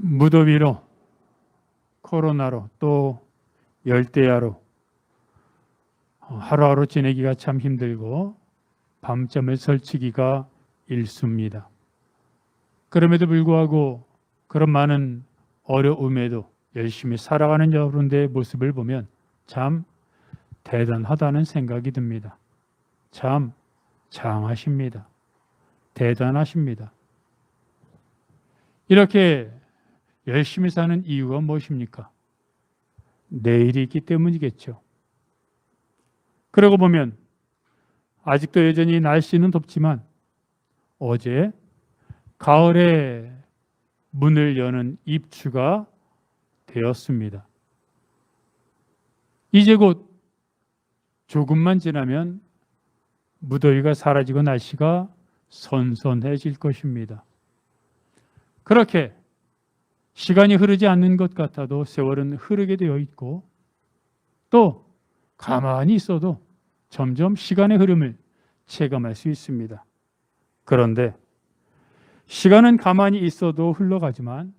무더위로, 코로나로, 또 열대야로 하루하루 지내기가 참 힘들고 밤잠을 설치기가 일쑤입니다. 그럼에도 불구하고 그런 많은 어려움에도 열심히 살아가는 여러분들의 모습을 보면 참 대단하다는 생각이 듭니다. 참 장하십니다. 대단하십니다. 이렇게 열심히 사는 이유가 무엇입니까? 내일이 있기 때문이겠죠. 그러고 보면 아직도 여전히 날씨는 덥지만 어제 가을의 문을 여는 입추가 되었습니다. 이제 곧 조금만 지나면 무더위가 사라지고 날씨가 선선해질 것입니다. 그렇게 시간이 흐르지 않는 것 같아도 세월은 흐르게 되어 있고 또 가만히 있어도 점점 시간의 흐름을 체감할 수 있습니다. 그런데 시간은 가만히 있어도 흘러가지만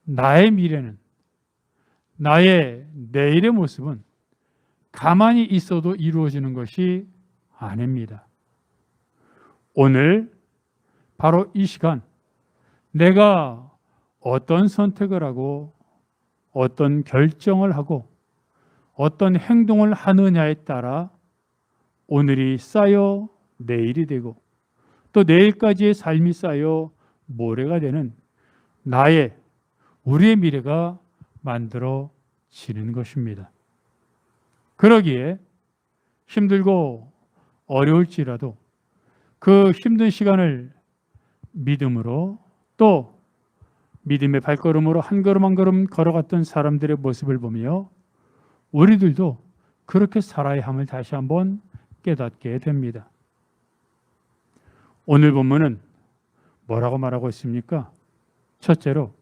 나의 미래는, 나의 내일의 모습은 가만히 있어도 이루어지는 것이 아닙니다. 오늘 바로 이 시간 내가 어떤 선택을 하고 어떤 결정을 하고 어떤 행동을 하느냐에 따라 오늘이 쌓여 내일이 되고 또 내일까지의 삶이 쌓여 모레가 되는 우리의 미래가 만들어지는 것입니다. 그러기에 힘들고 어려울지라도 그 힘든 시간을 믿음으로 또 믿음의 발걸음으로 한 걸음 한 걸음 걸어갔던 사람들의 모습을 보며 우리들도 그렇게 살아야 함을 다시 한번 깨닫게 됩니다. 오늘 본문은 뭐라고 말하고 있습니까? 첫째로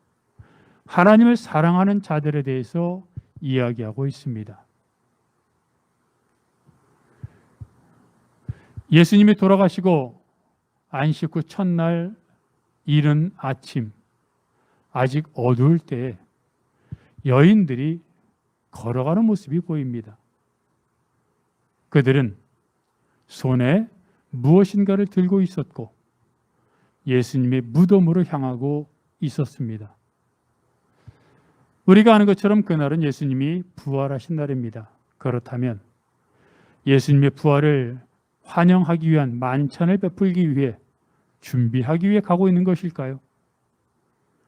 하나님을 사랑하는 자들에 대해서 이야기하고 있습니다. 예수님이 돌아가시고 안식 후 첫날 이른 아침 아직 어두울 때에 여인들이 걸어가는 모습이 보입니다. 그들은 손에 무엇인가를 들고 있었고 예수님의 무덤으로 향하고 있었습니다. 우리가 아는 것처럼 그날은 예수님이 부활하신 날입니다. 그렇다면 예수님의 부활을 환영하기 위한 만찬을 베풀기 위해 준비하기 위해 가고 있는 것일까요?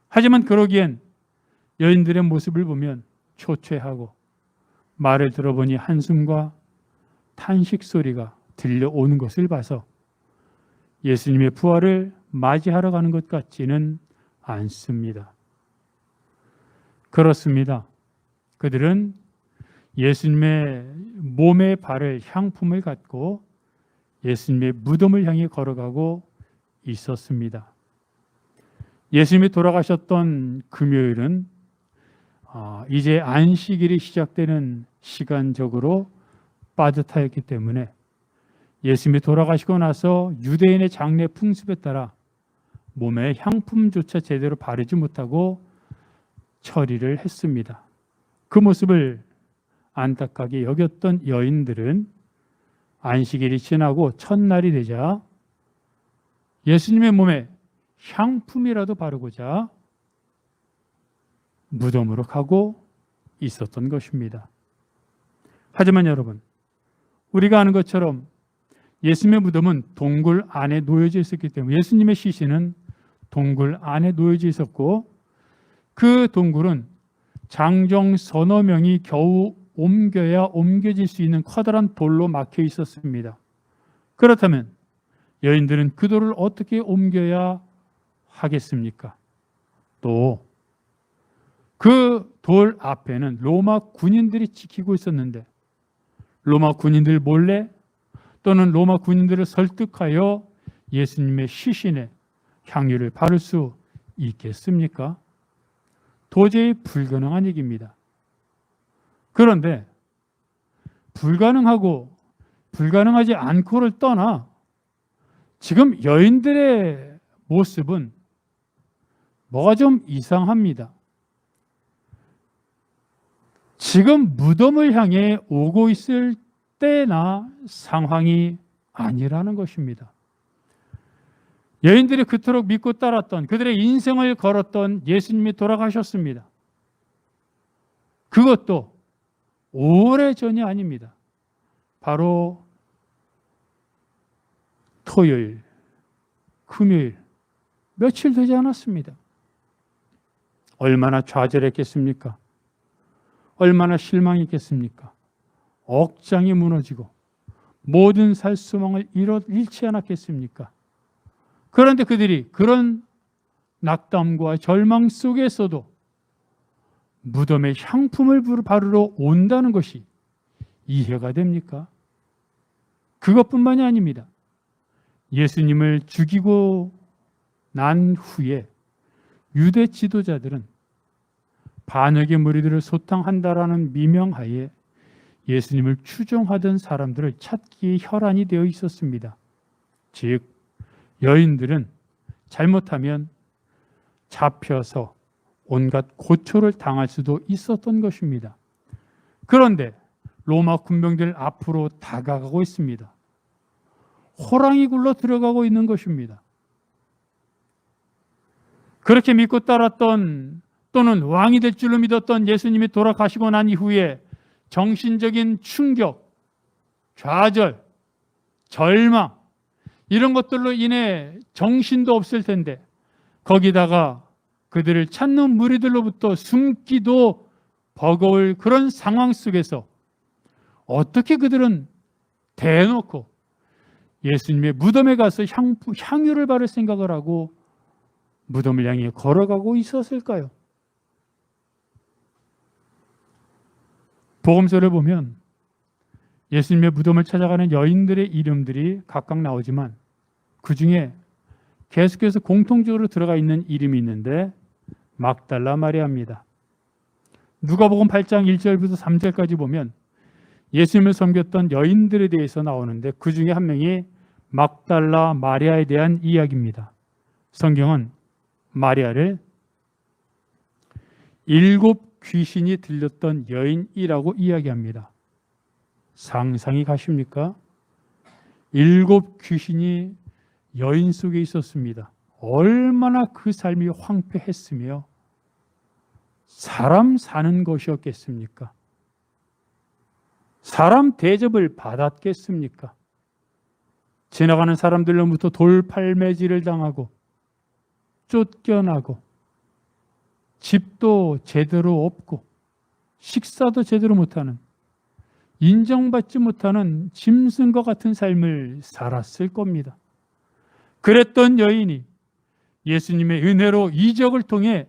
하지만 그러기엔 여인들의 모습을 보면 초췌하고 말을 들어보니 한숨과 탄식 소리가 들려오는 것을 봐서 예수님의 부활을 맞이하러 가는 것 같지는 않습니다. 그렇습니다. 그들은 예수님의 몸에 바를 향품을 갖고 예수님의 무덤을 향해 걸어가고 있었습니다. 예수님이 돌아가셨던 금요일은 이제 안식일이 시작되는 시간적으로 빠듯하였기 때문에 예수님이 돌아가시고 나서 유대인의 장례 풍습에 따라 몸에 향품조차 제대로 바르지 못하고 처리를 했습니다. 그 모습을 안타깝게 여겼던 여인들은 안식일이 지나고 첫날이 되자 예수님의 몸에 향품이라도 바르고자 무덤으로 가고 있었던 것입니다. 하지만 여러분, 우리가 아는 것처럼 예수님의 무덤은 동굴 안에 놓여져 있었기 때문에 예수님의 시신은 동굴 안에 놓여져 있었고 그 동굴은 장정 서너 명이 겨우 옮겨야 옮겨질 수 있는 커다란 돌로 막혀 있었습니다. 그렇다면 여인들은 그 돌을 어떻게 옮겨야 하겠습니까? 또 그 돌 앞에는 로마 군인들이 지키고 있었는데 로마 군인들 몰래 또는 로마 군인들을 설득하여 예수님의 시신에 향유를 바를 수 있겠습니까? 도저히 불가능한 얘기입니다. 그런데 불가능하지 않고를 떠나 지금 여인들의 모습은 뭐가 좀 이상합니다. 지금 무덤을 향해 오고 있을 때나 상황이 아니라는 것입니다. 여인들이 그토록 믿고 따랐던, 그들의 인생을 걸었던 예수님이 돌아가셨습니다. 그것도 오래전이 아닙니다. 바로 토요일, 금요일, 며칠 되지 않았습니다. 얼마나 좌절했겠습니까? 얼마나 실망했겠습니까? 억장이 무너지고 모든 살 소망을 잃지 않았겠습니까? 그런데 그들이 그런 낙담과 절망 속에서도 무덤에 향품을 바르러 온다는 것이 이해가 됩니까? 그것뿐만이 아닙니다. 예수님을 죽이고 난 후에 유대 지도자들은 반역의 무리들을 소탕한다라는 미명하에 예수님을 추종하던 사람들을 찾기에 혈안이 되어 있었습니다. 즉 여인들은 잘못하면 잡혀서 온갖 고초를 당할 수도 있었던 것입니다. 그런데 로마 군병들 앞으로 다가가고 있습니다. 호랑이 굴러 들어가고 있는 것입니다. 그렇게 믿고 따랐던, 또는 왕이 될 줄로 믿었던 예수님이 돌아가시고 난 이후에 정신적인 충격, 좌절, 절망, 이런 것들로 인해 정신도 없을 텐데, 거기다가 그들을 찾는 무리들로부터 숨기도 버거울 그런 상황 속에서 어떻게 그들은 대놓고 예수님의 무덤에 가서 향유를 바를 생각을 하고 무덤을 향해 걸어가고 있었을까요? 복음서를 보면 예수님의 무덤을 찾아가는 여인들의 이름들이 각각 나오지만 그 중에 계속해서 공통적으로 들어가 있는 이름이 있는데 막달라 마리아입니다. 누가복음 8장 1절부터 3절까지 보면 예수님을 섬겼던 여인들에 대해서 나오는데 그 중에 한 명이 막달라 마리아에 대한 이야기입니다. 성경은 마리아를 7 귀신이 들렸던 여인이라고 이야기합니다. 상상이 가십니까? 7 귀신이 여인 속에 있었습니다. 얼마나 그 삶이 황폐했으며 사람 사는 것이었겠습니까? 사람 대접을 받았겠습니까? 지나가는 사람들로부터 돌팔매질을 당하고 쫓겨나고 집도 제대로 없고 식사도 제대로 못하는, 인정받지 못하는 짐승과 같은 삶을 살았을 겁니다. 그랬던 여인이 예수님의 은혜로 이적을 통해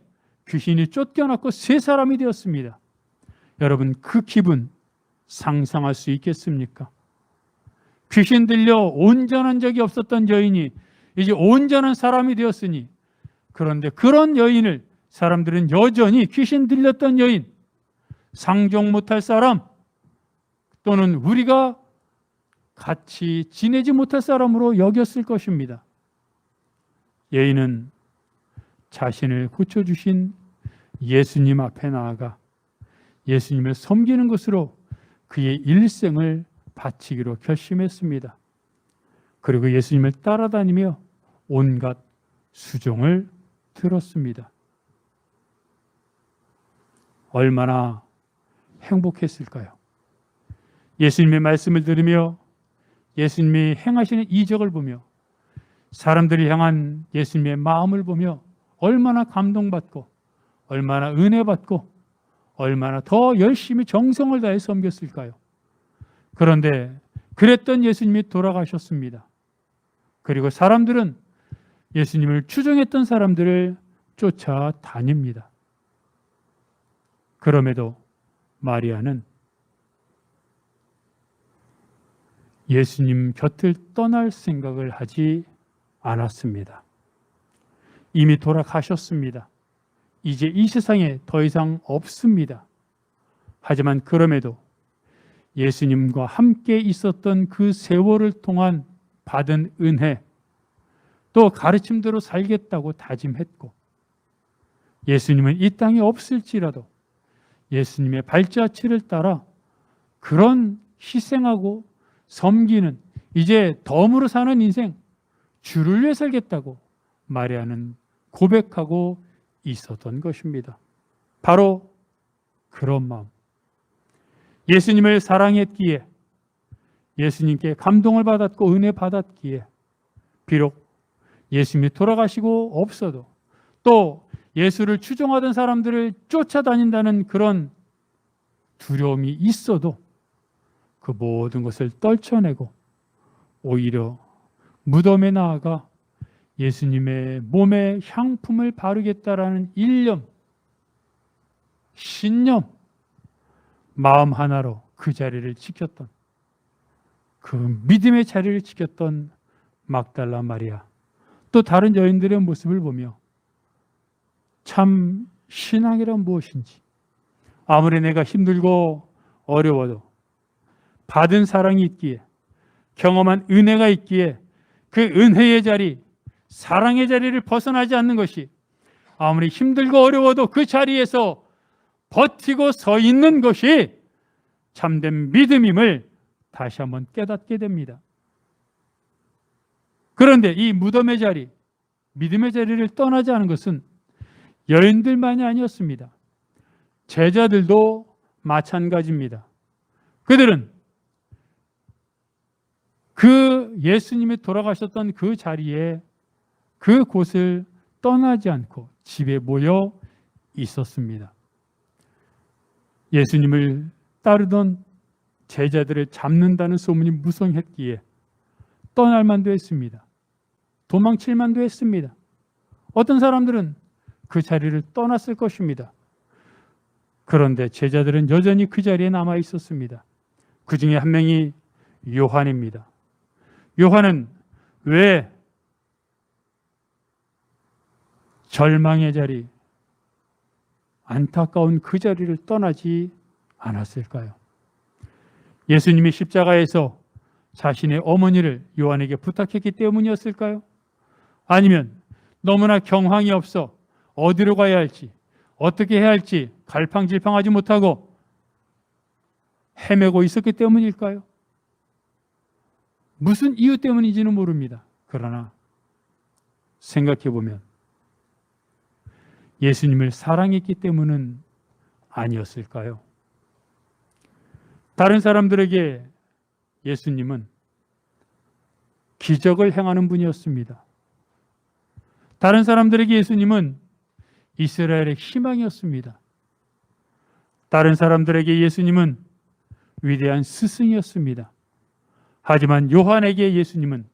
귀신이 쫓겨났고 새 사람이 되었습니다. 여러분, 그 기분 상상할 수 있겠습니까? 귀신 들려 온전한 적이 없었던 여인이 이제 온전한 사람이 되었으니, 그런데 그런 여인을 사람들은 여전히 귀신 들렸던 여인, 상종 못할 사람, 또는 우리가 같이 지내지 못할 사람으로 여겼을 것입니다. 여인은 자신을 고쳐주신 예수님 앞에 나아가 예수님을 섬기는 것으로 그의 일생을 바치기로 결심했습니다. 그리고 예수님을 따라다니며 온갖 수종을 들었습니다. 얼마나 행복했을까요? 예수님의 말씀을 들으며 예수님이 행하시는 이적을 보며 사람들을 향한 예수님의 마음을 보며 얼마나 감동받고 얼마나 은혜받고 얼마나 더 열심히 정성을 다해 섬겼을까요? 그런데 그랬던 예수님이 돌아가셨습니다. 그리고 사람들은 예수님을 추종했던 사람들을 쫓아다닙니다. 그럼에도 마리아는 예수님 곁을 떠날 생각을 하지 않았습니다. 이미 돌아가셨습니다. 이제 이 세상에 더 이상 없습니다. 하지만 그럼에도 예수님과 함께 있었던 그 세월을 통한 받은 은혜, 또 가르침대로 살겠다고 다짐했고, 예수님은 이 땅에 없을지라도 예수님의 발자취를 따라 그런 희생하고 섬기는, 이제 덤으로 사는 인생, 주를 위해 살겠다고 마리아는 고백하고 있었던 것입니다. 바로 그런 마음, 예수님을 사랑했기에, 예수님께 감동을 받았고 은혜 받았기에, 비록 예수님이 돌아가시고 없어도, 또 예수를 추종하던 사람들을 쫓아다닌다는 그런 두려움이 있어도 그 모든 것을 떨쳐내고 오히려 무덤에 나아가 예수님의 몸에 향품을 바르겠다라는 일념, 신념, 마음 하나로 그 자리를 지켰던, 그 믿음의 자리를 지켰던 막달라 마리아, 또 다른 여인들의 모습을 보며 참 신앙이란 무엇인지, 아무리 내가 힘들고 어려워도 받은 사랑이 있기에, 경험한 은혜가 있기에 그 은혜의 자리, 사랑의 자리를 벗어나지 않는 것이, 아무리 힘들고 어려워도 그 자리에서 버티고 서 있는 것이 참된 믿음임을 다시 한번 깨닫게 됩니다. 그런데 이 무덤의 자리, 믿음의 자리를 떠나지 않은 것은 여인들만이 아니었습니다. 제자들도 마찬가지입니다. 그들은 그 예수님이 돌아가셨던 그 자리에, 그 곳을 떠나지 않고 집에 모여 있었습니다. 예수님을 따르던 제자들을 잡는다는 소문이 무성했기에 떠날 만도 했습니다. 도망칠 만도 했습니다. 어떤 사람들은 그 자리를 떠났을 것입니다. 그런데 제자들은 여전히 그 자리에 남아 있었습니다. 그 중에 한 명이 요한입니다. 요한은 왜 절망의 자리, 안타까운 그 자리를 떠나지 않았을까요? 예수님이 십자가에서 자신의 어머니를 요한에게 부탁했기 때문이었을까요? 아니면 너무나 경황이 없어 어디로 가야 할지, 어떻게 해야 할지 갈팡질팡하지 못하고 헤매고 있었기 때문일까요? 무슨 이유 때문인지는 모릅니다. 그러나 생각해 보면 예수님을 사랑했기 때문은 아니었을까요? 다른 사람들에게 예수님은 기적을 행하는 분이었습니다. 다른 사람들에게 예수님은 이스라엘의 희망이었습니다. 다른 사람들에게 예수님은 위대한 스승이었습니다. 하지만 요한에게 예수님은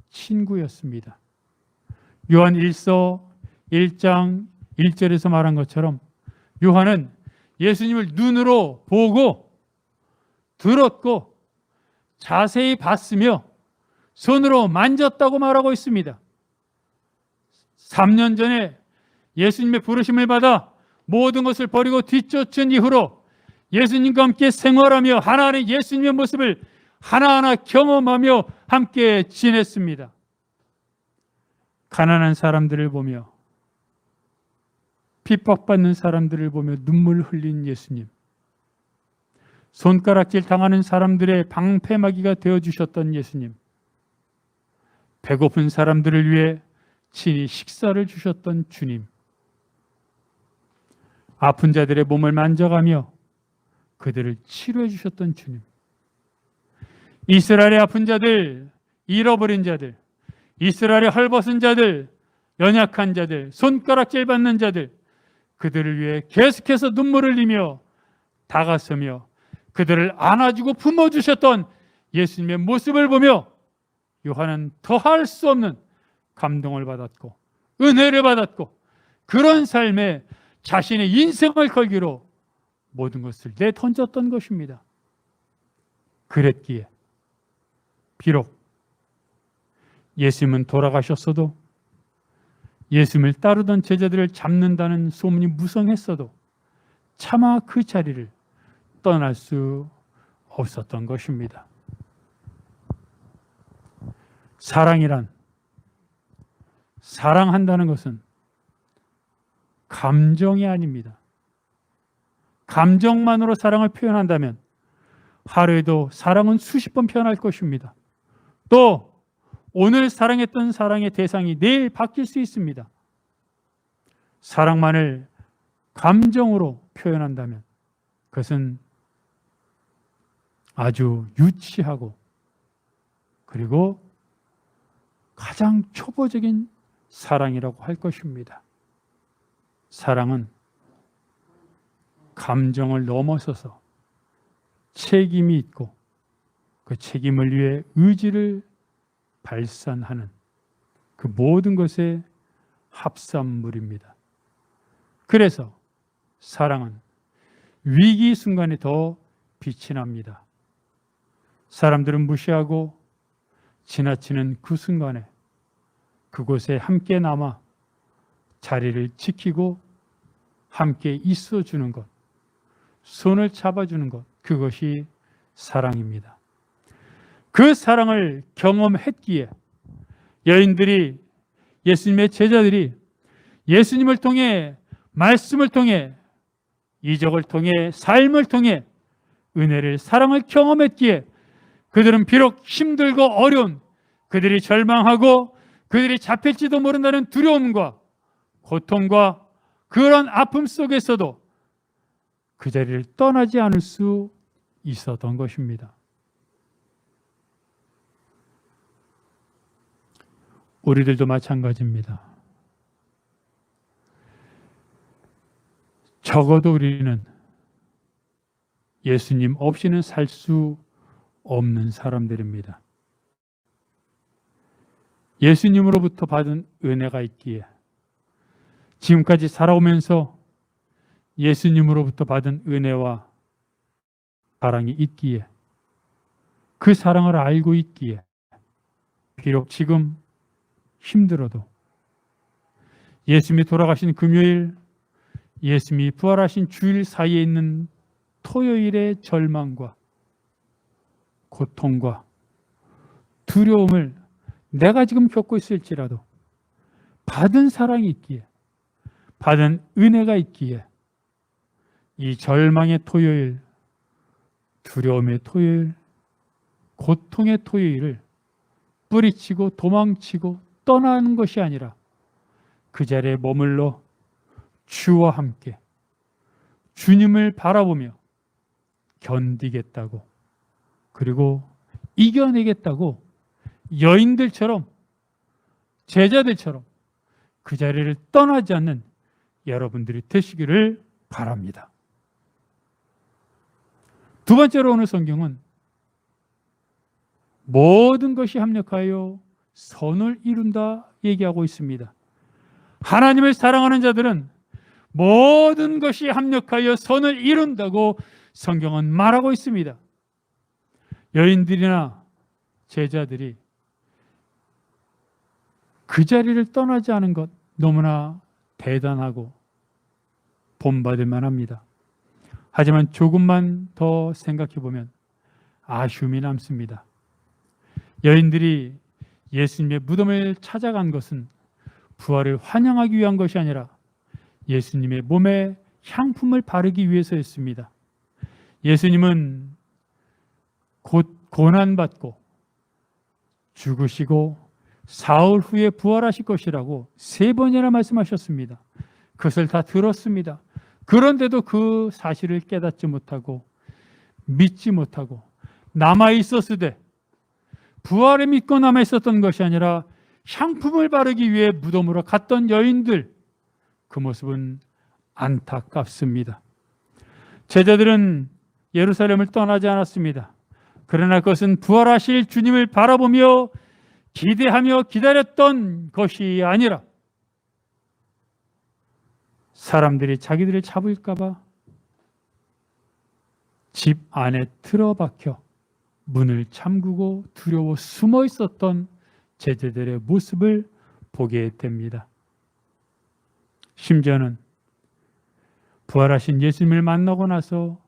친구였습니다. 요한 1서 1장 1절에서 말한 것처럼 요한은 예수님을 눈으로 보고 들었고 자세히 봤으며 손으로 만졌다고 말하고 있습니다. 3년 전에 예수님의 부르심을 받아 모든 것을 버리고 뒤쫓은 이후로 예수님과 함께 생활하며 하나님의 예수님의 모습을 하나하나 경험하며 함께 지냈습니다. 가난한 사람들을 보며, 핍박받는 사람들을 보며 눈물 흘린 예수님, 손가락질 당하는 사람들의 방패막이가 되어주셨던 예수님, 배고픈 사람들을 위해 친히 식사를 주셨던 주님, 아픈 자들의 몸을 만져가며 그들을 치료해 주셨던 주님, 이스라엘의 아픈 자들, 잃어버린 자들, 이스라엘의 헐벗은 자들, 연약한 자들, 손가락질 받는 자들, 그들을 위해 계속해서 눈물을 흘리며 다가서며 그들을 안아주고 품어주셨던 예수님의 모습을 보며 요한은 더할 수 없는 감동을 받았고 은혜를 받았고, 그런 삶에 자신의 인생을 걸기로 모든 것을 내던졌던 것입니다. 그랬기에 비록 예수님은 돌아가셨어도, 예수님을 따르던 제자들을 잡는다는 소문이 무성했어도 차마 그 자리를 떠날 수 없었던 것입니다. 사랑한다는 것은 감정이 아닙니다. 감정만으로 사랑을 표현한다면 하루에도 사랑은 수십 번 표현할 것입니다. 또 오늘 사랑했던 사랑의 대상이 내일 바뀔 수 있습니다. 사랑만을 감정으로 표현한다면 그것은 아주 유치하고 그리고 가장 초보적인 사랑이라고 할 것입니다. 사랑은 감정을 넘어서서 책임이 있고 그 책임을 위해 의지를 발산하는 그 모든 것의 합산물입니다. 그래서 사랑은 위기 순간에 더 빛이 납니다. 사람들은 무시하고 지나치는 그 순간에 그곳에 함께 남아 자리를 지키고 함께 있어주는 것, 손을 잡아주는 것, 그것이 사랑입니다. 그 사랑을 경험했기에 여인들이, 예수님의 제자들이 예수님을 통해, 말씀을 통해, 이적을 통해, 삶을 통해 은혜를, 사랑을 경험했기에 그들은 비록 힘들고 어려운, 그들이 절망하고 그들이 잡힐지도 모른다는 두려움과 고통과 그런 아픔 속에서도 그 자리를 떠나지 않을 수 있었던 것입니다. 우리들도 마찬가지입니다. 적어도 우리는 예수님 없이는 살 수 없는 사람들입니다. 예수님으로부터 받은 은혜가 있기에, 지금까지 살아오면서 예수님으로부터 받은 은혜와 사랑이 있기에, 그 사랑을 알고 있기에 비록 지금 힘들어도 예수님이 돌아가신 금요일, 예수님이 부활하신 주일 사이에 있는 토요일의 절망과 고통과 두려움을 내가 지금 겪고 있을지라도 받은 사랑이 있기에, 받은 은혜가 있기에 이 절망의 토요일, 두려움의 토요일, 고통의 토요일을 뿌리치고 도망치고 떠나는 것이 아니라 그 자리에 머물러 주와 함께 주님을 바라보며 견디겠다고, 그리고 이겨내겠다고 여인들처럼, 제자들처럼 그 자리를 떠나지 않는 여러분들이 되시기를 바랍니다. 두 번째로 오늘 성경은 모든 것이 합력하여 선을 이룬다 얘기하고 있습니다. 하나님을 사랑하는 자들은 모든 것이 합력하여 선을 이룬다고 성경은 말하고 있습니다. 여인들이나 제자들이 그 자리를 떠나지 않은 것 너무나 대단하고 본받을 만합니다. 하지만 조금만 더 생각해 보면 아쉬움이 남습니다. 여인들이 예수님의 무덤을 찾아간 것은 부활을 환영하기 위한 것이 아니라 예수님의 몸에 향품을 바르기 위해서였습니다. 예수님은 곧 고난받고 죽으시고 사흘 후에 부활하실 것이라고 3번이나 말씀하셨습니다. 그것을 다 들었습니다. 그런데도 그 사실을 깨닫지 못하고 믿지 못하고 남아있었으되, 부활을 믿고 남아있었던 것이 아니라 향품을 바르기 위해 무덤으로 갔던 여인들, 그 모습은 안타깝습니다. 제자들은 예루살렘을 떠나지 않았습니다. 그러나 그것은 부활하실 주님을 바라보며 기대하며 기다렸던 것이 아니라 사람들이 자기들을 잡을까 봐 집 안에 틀어박혀 문을 잠그고 두려워 숨어 있었던 제자들의 모습을 보게 됩니다. 심지어는 부활하신 예수님을 만나고 나서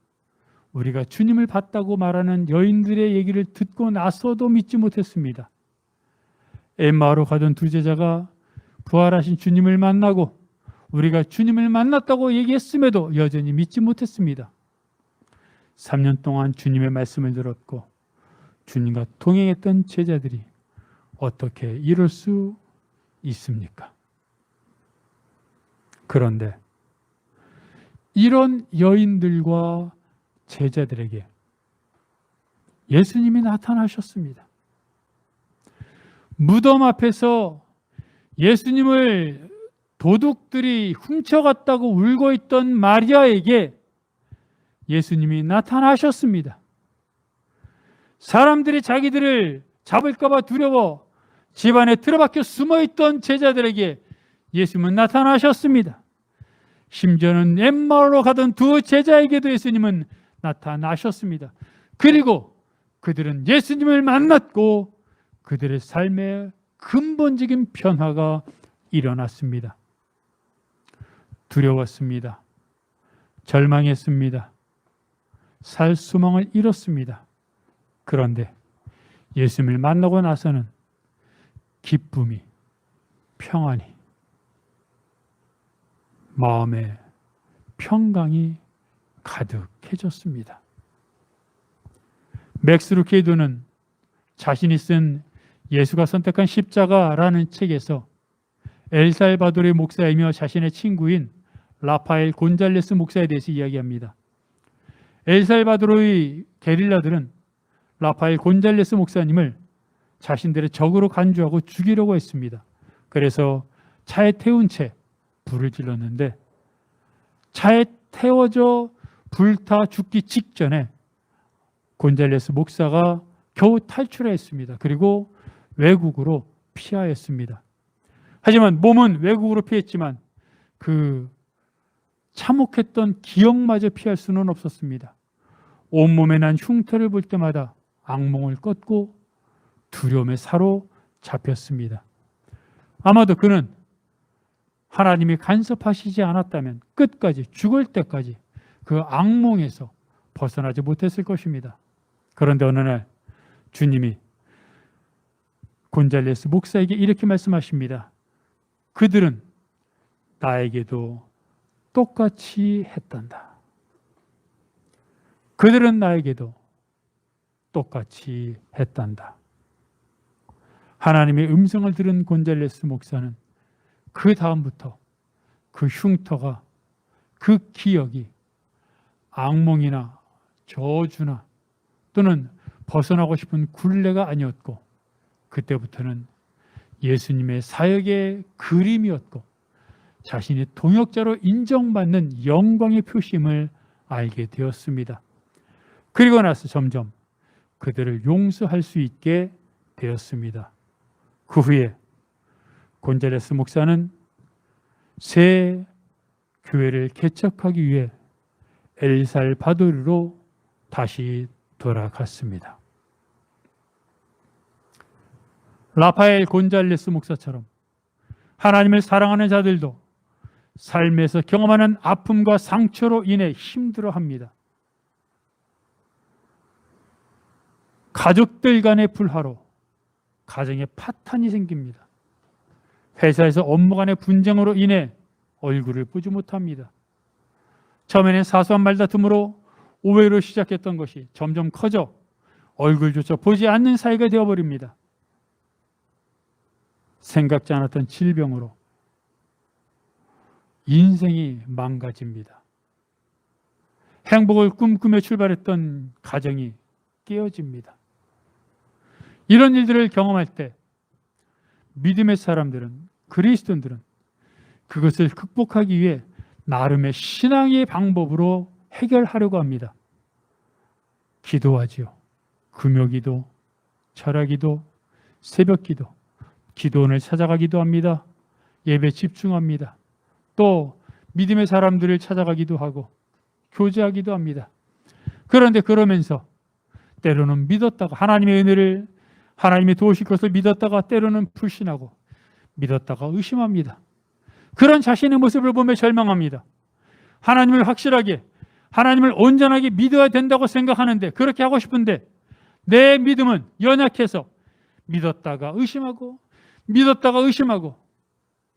우리가 주님을 봤다고 말하는 여인들의 얘기를 듣고 나서도 믿지 못했습니다. 엠마오로 가던 두 제자가 부활하신 주님을 만나고 우리가 주님을 만났다고 얘기했음에도 여전히 믿지 못했습니다. 3년 동안 주님의 말씀을 들었고 주님과 동행했던 제자들이 어떻게 이럴 수 있습니까? 그런데 이런 여인들과 제자들에게 예수님이 나타나셨습니다. 무덤 앞에서 예수님을 도둑들이 훔쳐갔다고 울고 있던 마리아에게 예수님이 나타나셨습니다. 사람들이 자기들을 잡을까 봐 두려워 집안에 틀어박혀 숨어있던 제자들에게 예수님은 나타나셨습니다. 심지어는 엠마오로 가던 두 제자에게도 예수님은 나타나셨습니다. 그리고 그들은 예수님을 만났고 그들의 삶에 근본적인 변화가 일어났습니다. 두려웠습니다. 절망했습니다. 살 소망을 잃었습니다. 그런데 예수님을 만나고 나서는 기쁨이, 평안이, 마음의 평강이 가득해졌습니다. 맥스 루케이도는 자신이 쓴 예수가 선택한 십자가라는 책에서 엘살바도르의 목사이며 자신의 친구인 라파엘 곤잘레스 목사에 대해서 이야기합니다. 엘살바도르의 게릴라들은 라파엘 곤잘레스 목사님을 자신들의 적으로 간주하고 죽이려고 했습니다. 그래서 차에 태운 채 불을 질렀는데 차에 태워져 불타 죽기 직전에 곤잘레스 목사가 겨우 탈출했습니다. 그리고 외국으로 피하였습니다. 하지만 몸은 외국으로 피했지만 그 참혹했던 기억마저 피할 수는 없었습니다. 온몸에 난 흉터를 볼 때마다 악몽을 꿨고 두려움에 사로잡혔습니다. 아마도 그는 하나님이 간섭하시지 않았다면 끝까지 죽을 때까지 그 악몽에서 벗어나지 못했을 것입니다. 그런데 어느 날 주님이 곤잘레스 목사에게 이렇게 말씀하십니다. 그들은 나에게도 똑같이 했단다. 그들은 나에게도 똑같이 했단다. 하나님의 음성을 들은 곤잘레스 목사는 그 다음부터 그 흉터가, 그 기억이 악몽이나 저주나 또는 벗어나고 싶은 굴레가 아니었고 그때부터는 예수님의 사역의 그림이었고 자신이 동역자로 인정받는 영광의 표심을 알게 되었습니다. 그리고 나서 점점 그들을 용서할 수 있게 되었습니다. 그 후에 곤잘레스 목사는 새 교회를 개척하기 위해 엘살바도르로 다시 돌아갔습니다. 라파엘 곤잘레스 목사처럼 하나님을 사랑하는 자들도 삶에서 경험하는 아픔과 상처로 인해 힘들어합니다. 가족들 간의 불화로 가정에 파탄이 생깁니다. 회사에서 업무 간의 분쟁으로 인해 얼굴을 보지 못합니다. 처음에는 사소한 말다툼으로 오해로 시작했던 것이 점점 커져 얼굴조차 보지 않는 사이가 되어버립니다. 생각지 않았던 질병으로 인생이 망가집니다. 행복을 꿈꾸며 출발했던 가정이 깨어집니다. 이런 일들을 경험할 때 믿음의 사람들은, 그리스도인들은 그것을 극복하기 위해 나름의 신앙의 방법으로 해결하려고 합니다. 기도하지요. 금요기도, 철야기도, 새벽기도, 기도원을 찾아가기도 합니다. 예배 집중합니다. 또 믿음의 사람들을 찾아가기도 하고 교제하기도 합니다. 그런데 그러면서 때로는 믿었다가 하나님의 은혜를, 하나님이 도우실 것을 믿었다가 때로는 불신하고 믿었다가 의심합니다. 그런 자신의 모습을 보며 절망합니다. 하나님을 확실하게, 하나님을 온전하게 믿어야 된다고 생각하는데, 그렇게 하고 싶은데 내 믿음은 연약해서 믿었다가 의심하고 믿었다가 의심하고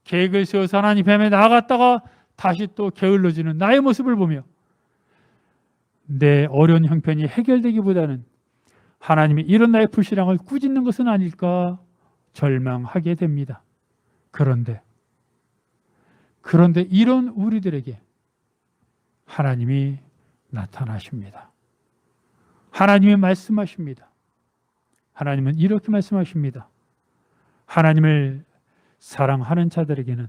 계획을 세워서 하나님 뱀에 나아갔다가 다시 또 게을러지는 나의 모습을 보며 내 어려운 형편이 해결되기보다는 하나님이 이런 나의 불신앙을 꾸짖는 것은 아닐까 절망하게 됩니다. 그런데 이런 우리들에게 하나님이 나타나십니다. 하나님이 말씀하십니다. 하나님은 이렇게 말씀하십니다. 하나님을 사랑하는 자들에게는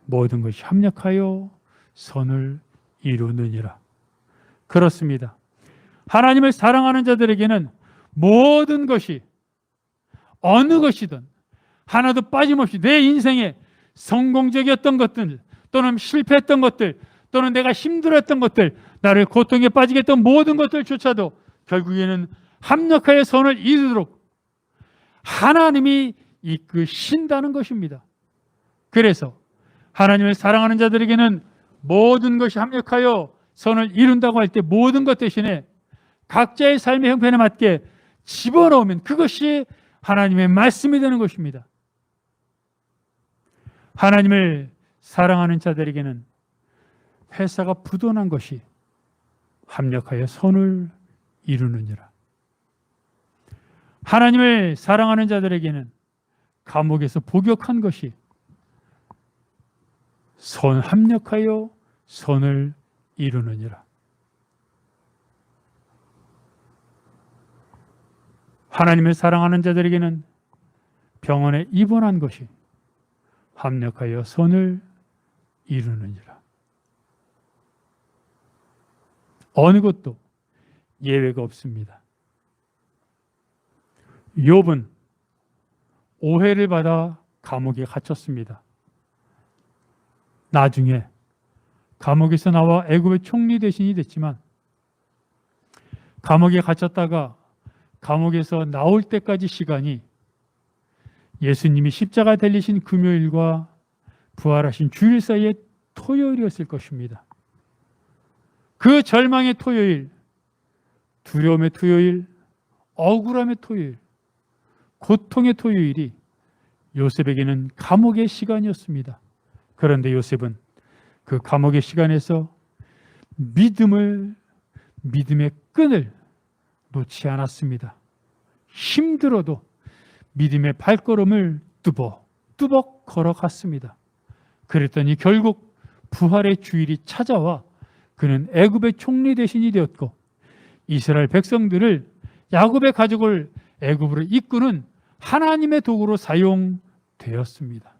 모든 것이 합력하여 선을 이루느니라. 그렇습니다. 하나님을 사랑하는 자들에게는 모든 것이 어느 것이든 하나도 빠짐없이 내 인생에 성공적이었던 것들 또는 실패했던 것들 또는 내가 힘들었던 것들 나를 고통에 빠지게 했던 모든 것들조차도 결국에는 합력하여 선을 이루도록 하나님이 이끄신다는 것입니다. 그래서 하나님을 사랑하는 자들에게는 모든 것이 합력하여 선을 이룬다고 할 때 모든 것 대신에 각자의 삶의 형편에 맞게 집어넣으면 그것이 하나님의 말씀이 되는 것입니다. 하나님을 사랑하는 자들에게는 회사가 부도난 것이 합력하여 선을 이루느니라. 하나님을 사랑하는 자들에게는 감옥에서 복역한 것이 합력하여 선을 이루느니라. 하나님을 사랑하는 자들에게는 병원에 입원한 것이 합력하여 선을 이루느니라. 어느 것도 예외가 없습니다. 욥은 오해를 받아 감옥에 갇혔습니다. 나중에 감옥에서 나와 애굽의 총리 대신이 됐지만 감옥에 갇혔다가 감옥에서 나올 때까지 시간이 예수님이 십자가 달리신 금요일과 부활하신 주일 사이의 토요일이었을 것입니다. 그 절망의 토요일, 두려움의 토요일, 억울함의 토요일, 고통의 토요일이 요셉에게는 감옥의 시간이었습니다. 그런데 요셉은 그 감옥의 시간에서 믿음의 끈을 놓지 않았습니다. 힘들어도 믿음의 발걸음을 뚜벅뚜벅 걸어갔습니다. 그랬더니 결국 부활의 주일이 찾아와 그는 애굽의 총리 대신이 되었고 이스라엘 백성들을 야곱의 가족을 애굽으로 이끄는 하나님의 도구로 사용되었습니다.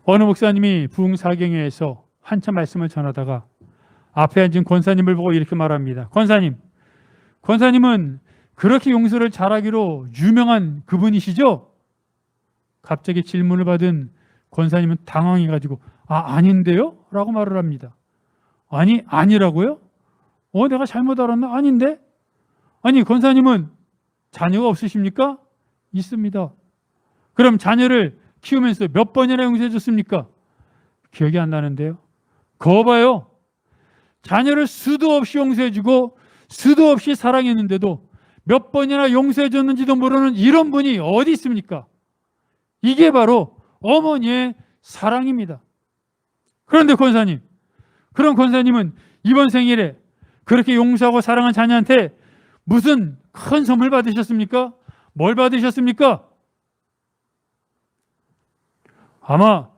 어느 목사님이 부흥사경회에서 한참 말씀을 전하다가 앞에 앉은 권사님을 보고 이렇게 말합니다. 권사님은 그렇게 용서를 잘하기로 유명한 그분이시죠? 갑자기 질문을 받은 권사님은 당황해가지고 아닌데요? 라고 말을 합니다. 아니라고요? 내가 잘못 알았나? 아닌데? 아니, 권사님은 자녀가 없으십니까? 있습니다. 그럼 자녀를 키우면서 몇 번이나 용서해 줬습니까? 기억이 안 나는데요. 그거 봐요. 자녀를 수도 없이 용서해 주고 수도 없이 사랑했는데도 몇 번이나 용서해 줬는지도 모르는 이런 분이 어디 있습니까? 이게 바로 어머니의 사랑입니다. 그런데 그럼 권사님은 이번 생일에 그렇게 용서하고 사랑한 자녀한테 무슨 큰 선물 받으셨습니까? 뭘 받으셨습니까? 아마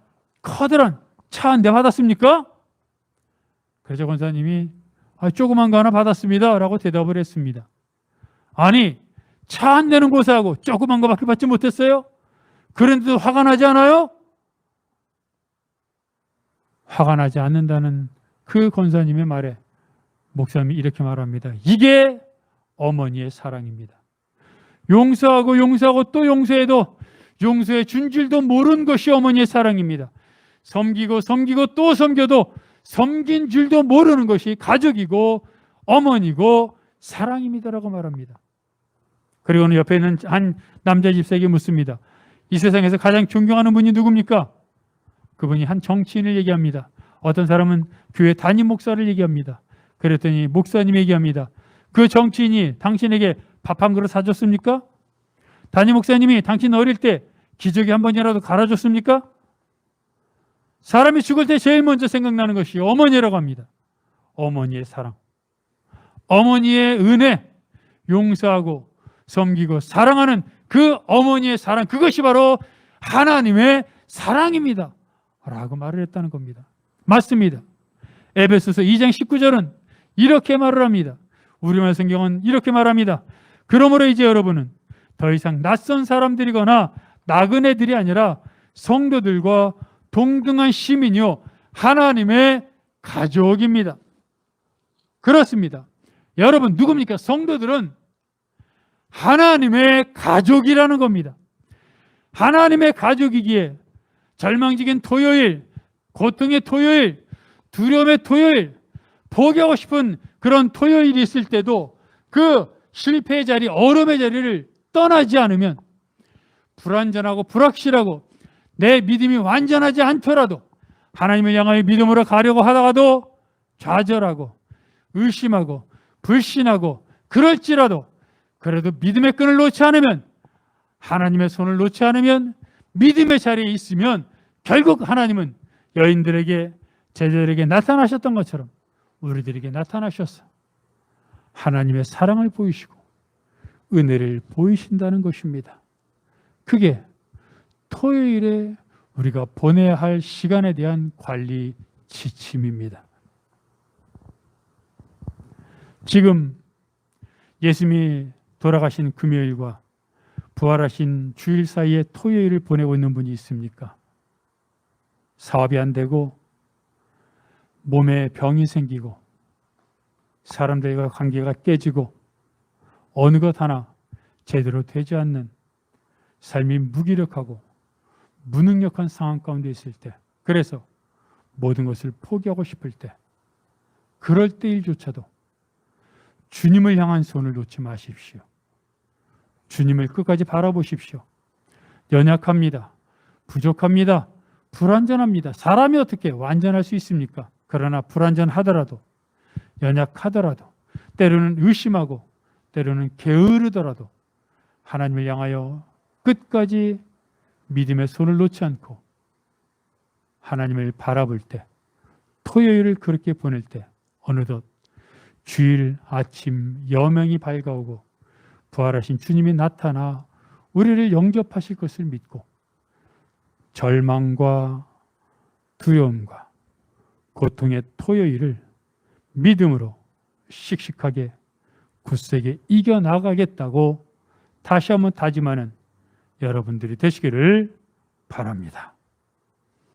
커다란 차 한 대 받았습니까? 그래서 권사님이 조그만 거 하나 받았습니다 라고 대답을 했습니다. 아니, 차 한 대는 고사하고 조그만 거밖에 받지 못했어요? 그런데도 화가 나지 않아요? 화가 나지 않는다는 그 권사님의 말에 목사님이 이렇게 말합니다. 이게 어머니의 사랑입니다. 용서하고 또 용서해도 용서해 준 줄도 모르는 것이 어머니의 사랑입니다. 섬기고 또 섬겨도 섬긴 줄도 모르는 것이 가족이고 어머니고 사랑입니다라고 말합니다. 그리고는 옆에 있는 한 남자 집사에게 묻습니다. 이 세상에서 가장 존경하는 분이 누굽니까? 그분이 한 정치인을 얘기합니다. 어떤 사람은 교회 담임 목사를 얘기합니다. 그랬더니 목사님 얘기합니다. 그 정치인이 당신에게 밥 한 그릇 사줬습니까? 담임 목사님이 당신 어릴 때 기저귀 한 번이라도 갈아줬습니까? 사람이 죽을 때 제일 먼저 생각나는 것이 어머니라고 합니다. 어머니의 사랑, 어머니의 은혜, 용서하고 섬기고 사랑하는 그 어머니의 사랑, 그것이 바로 하나님의 사랑입니다 라고 말을 했다는 겁니다. 맞습니다. 에베소서 2장 19절은 이렇게 말을 합니다. 우리말 성경은 이렇게 말합니다. 그러므로 이제 여러분은 더 이상 낯선 사람들이거나 나그네들이 아니라 성도들과 동등한 시민이요 하나님의 가족입니다. 그렇습니다. 여러분, 누굽니까? 성도들은 하나님의 가족이라는 겁니다. 하나님의 가족이기에 절망적인 토요일, 고통의 토요일, 두려움의 토요일, 포기하고 싶은 그런 토요일이 있을 때도 그 실패의 자리, 어려움의 자리를 떠나지 않으면 불완전하고 불확실하고 내 믿음이 완전하지 않더라도 하나님을 향하여 믿음으로 가려고 하다가도 좌절하고 의심하고 불신하고 그럴지라도 그래도 믿음의 끈을 놓지 않으면, 하나님의 손을 놓지 않으면, 믿음의 자리에 있으면 결국 하나님은 여인들에게, 제자들에게 나타나셨던 것처럼 우리들에게 나타나셔서 하나님의 사랑을 보이시고 은혜를 보이신다는 것입니다. 그게 토요일에 우리가 보내야 할 시간에 대한 관리 지침입니다. 지금 예수님이 돌아가신 금요일과 부활하신 주일 사이에 토요일을 보내고 있는 분이 있습니까? 사업이 안 되고 몸에 병이 생기고 사람들과 관계가 깨지고 어느 것 하나 제대로 되지 않는 삶이 무기력하고 무능력한 상황 가운데 있을 때, 그래서 모든 것을 포기하고 싶을 때, 그럴 때일조차도 주님을 향한 손을 놓지 마십시오. 주님을 끝까지 바라보십시오. 연약합니다. 부족합니다. 불완전합니다. 사람이 어떻게 완전할 수 있습니까? 그러나 불완전하더라도, 연약하더라도, 때로는 의심하고 때로는 게으르더라도 하나님을 향하여 끝까지 믿음의 손을 놓지 않고 하나님을 바라볼 때, 토요일을 그렇게 보낼 때 어느덧 주일 아침 여명이 밝아오고 부활하신 주님이 나타나 우리를 영접하실 것을 믿고 절망과 두려움과 고통의 토요일을 믿음으로 씩씩하게 굳세게 이겨나가겠다고 다시 한번 다짐하는 여러분들이 되시기를 바랍니다.